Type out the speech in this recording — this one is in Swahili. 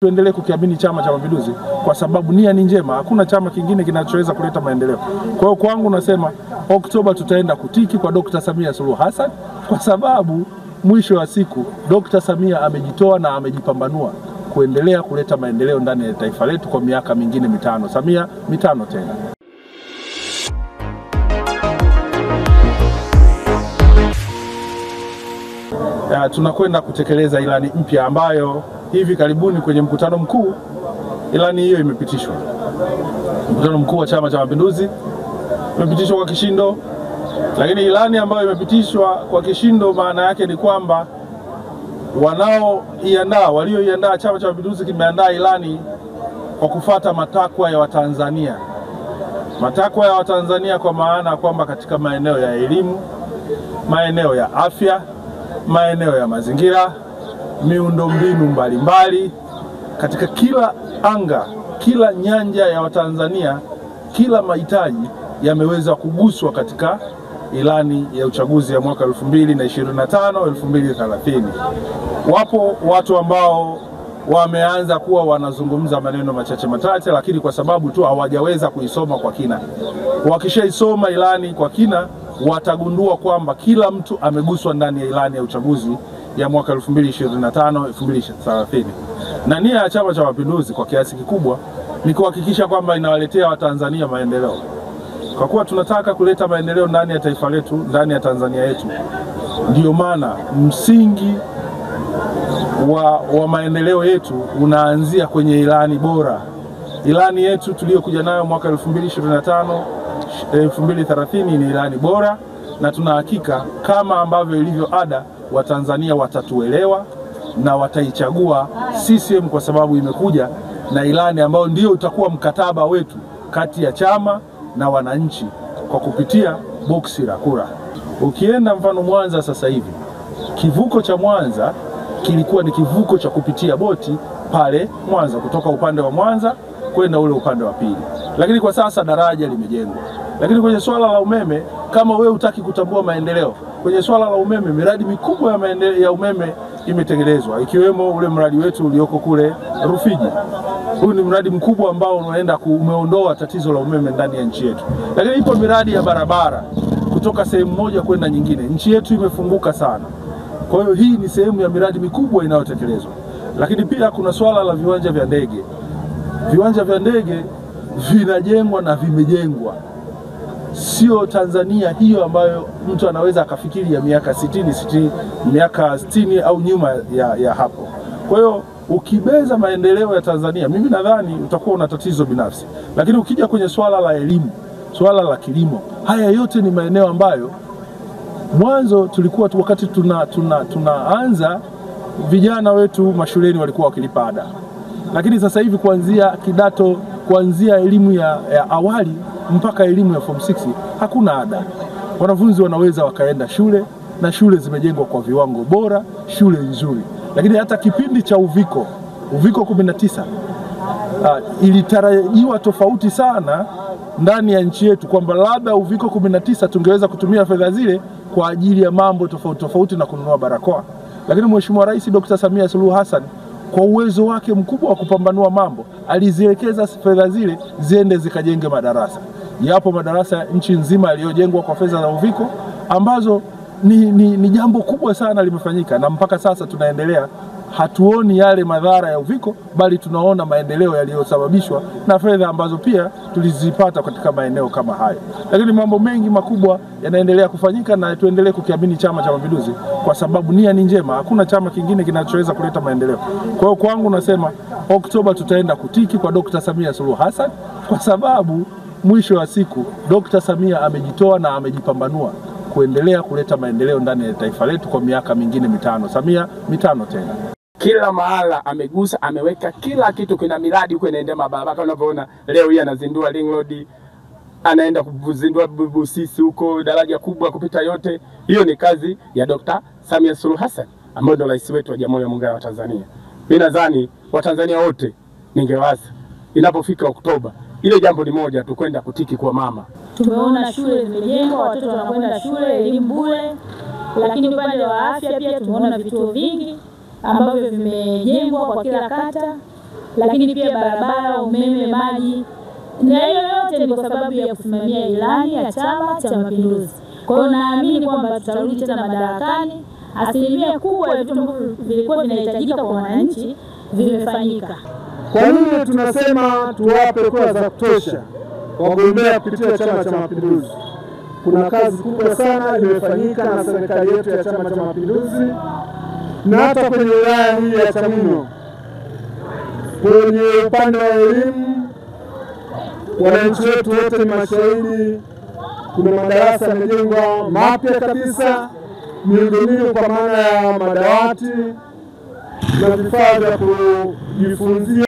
Tuendelee kukiamini Chama cha Mapinduzi kwa sababu nia ni njema. Hakuna chama kingine kinachoweza kuleta maendeleo. Kwa hiyo kwangu nasema Oktoba tutaenda kutiki kwa Dr. Samia Suluhu Hassan kwa sababu mwisho wa siku Dr. Samia amejitoa na amejipambanua kuendelea kuleta maendeleo ndani ya taifa letu kwa miaka mingine mitano. Samia mitano tena. Tunakwenda kutekeleza ilani mpya ambayo hivi karibuni kwenye mkutano mkuu ilani hiyo imepitishwa. Mkutano mkuu wa Chama cha Mapinduzi imepitishwa kwa kishindo, lakini ilani ambayo imepitishwa kwa kishindo maana yake ni kwamba walioiandaa Chama cha Mapinduzi kimeandaa ilani kwa kufuata matakwa ya Watanzania. Matakwa ya Watanzania kwa maana kwamba katika maeneo ya elimu, maeneo ya afya, maeneo ya mazingira, miundombinu mbalimbali, katika kila anga, kila nyanja ya Watanzania, kila mahitaji yameweza kuguswa katika ilani ya uchaguzi ya mwaka 2025-2030. Wapo watu ambao wameanza kuwa wanazungumza maneno machache, lakini kwa sababu tu hawajaweza kuisoma kwa kina. Wakishaisoma ilani kwa kina, watagundua kwamba kila mtu ameguswa ndani ya ilani ya uchaguzi ya mwaka 2025-2030. Na nia ya Chama cha Mapinduzi kwa kiasi kikubwa ni kuhakikisha kwamba inawaletea Watanzania maendeleo. Kwa kuwa tunataka kuleta maendeleo ndani ya taifa letu, ndani ya Tanzania yetu, ndio maana msingi wa maendeleo yetu unaanzia kwenye ilani bora. Ilani yetu tuliyokuja nayo mwaka 2025-2030 ni ilani bora, na tuna hakika kama ambavyo ilivyo ada, Watanzania watatuelewa na wataichagua CCM kwa sababu imekuja na ilani ambayo ndio utakuwa mkataba wetu kati ya chama na wananchi kwa kupitia boksi la kura. Ukienda mfano Mwanza sasa hivi, kivuko cha Mwanza kilikuwa ni kivuko cha kupitia boti pale Mwanza kutoka upande wa Mwanza kwenda ule upande wa pili. Lakini kwa sasa daraja limejengwa. Lakini kwenye swala la umeme, kama wewe hutaki kutambua maendeleo, kwenye swala la umeme miradi mikubwa ya umeme imetengenezwa, ikiwemo ule mradi wetu ulioko kule Rufiji. Huu ni mradi mkubwa ambao umeondoa tatizo la umeme ndani ya nchi yetu. Lakini ipo miradi ya barabara kutoka sehemu moja kwenda nyingine. Nchi yetu imefunguka sana. Kwa hiyo hii ni sehemu ya miradi mikubwa inayotekelezwa. Lakini pia kuna swala la viwanja vya ndege. Viwanja vya ndege vinajengwa na vimejengwa. Sio Tanzania hiyo ambayo mtu anaweza akafikiri ya miaka 60 au nyuma ya hapo. Kwa hiyo ukibeza maendeleo ya Tanzania, mimi nadhani utakuwa una tatizo binafsi. Lakini ukija kwenye swala la elimu, swala la kilimo, haya yote ni maeneo ambayo mwanzo tulikuwa wakati tunaanza vijana wetu mashuleni walikuwa wakilipa ada. Lakini sasa hivi kuanzia elimu ya awali mpaka elimu ya form 6 hakuna ada. Wanafunzi wanaweza wakaenda shule na shule zimejengwa kwa viwango bora, shule nzuri. Lakini hata kipindi cha uviko 19 ilitarajiwa tofauti sana ndani ya nchi yetu kwamba labda uviko 19 tungeweza kutumia fedha zile kwa ajili ya mambo tofauti na kununua barakoa. Lakini Mheshimiwa Rais Dr. Samia Suluhu Hassan kwa uwezo wake mkubwa wa kupambanua mambo alizielekeza fedha zile ziende zikajenge madarasa. Yapo madarasa nchi nzima yaliyojengwa kwa fedha za uviko ambazo ni jambo kubwa sana limefanyika, na mpaka sasa tunaendelea. Hatuoni yale madhara ya uviko, bali tunaona maendeleo yaliyosababishwa na fedha ambazo pia tulizipata katika maeneo kama hayo. Lakini mambo mengi makubwa yanaendelea kufanyika, na tuendelee kukiamini Chama cha Mapinduzi kwa sababu nia ni njema. Hakuna chama kingine kinachoweza kuleta maendeleo. Kwa hiyo kwangu nasema Oktoba tutaenda kutiki kwa Dr. Samia Suluhu Hassan kwa sababu mwisho wa siku Dr. Samia amejitoa na amejipambanua kuendelea kuleta maendeleo ndani ya taifa letu kwa miaka mingine mitano. Samia mitano tena. Kila mahala amegusa, ameweka kila kitu. Kuna miradi huko inaendea mabarabara, unavyoona leo hii anazindua Ring Road, anaenda kuzindua Busisi huko, daraja kubwa kupita yote. Hiyo ni kazi ya Dr. Samia Suluhu Hassan ambaye ndio rais wetu wa Jamhuri ya Muungano wa Tanzania. Mimi nadhani Watanzania wote ningewaza inapofika Oktoba, ile jambo ni moja tu, kwenda kutiki kwa mama. Tumeona shule zimejengwa, watoto wanakwenda shule, elimu bure. Lakini upande wa afya pia tumeona vituo vingi ambavyo vimejengwa kwa kila kata. lakini pia barabara, umeme, maji, na hiyo yote ni kwa sababu ya kusimamia ilani ya Chama cha Mapinduzi. Kwa hiyo naamini kwamba tutarudi tena madarakani. Asilimia kubwa ya vitu ambavyo vilikuwa vinahitajika kwa wananchi vimefanyika. Kwa nini tunasema tuwape kura za kutosha wagombea kupitia Chama cha Mapinduzi? Kuna kazi kubwa sana imefanyika na serikali yetu ya Chama cha Mapinduzi, na hata kwenye wilaya hii ya Chamwino, kwenye upande wa elimu, wananchi wetu wote ni mashahidi. Kuna madarasa yamejengwa mapya kabisa, miundombinu kwa maana ya madawati na vifaa vya kujifunzia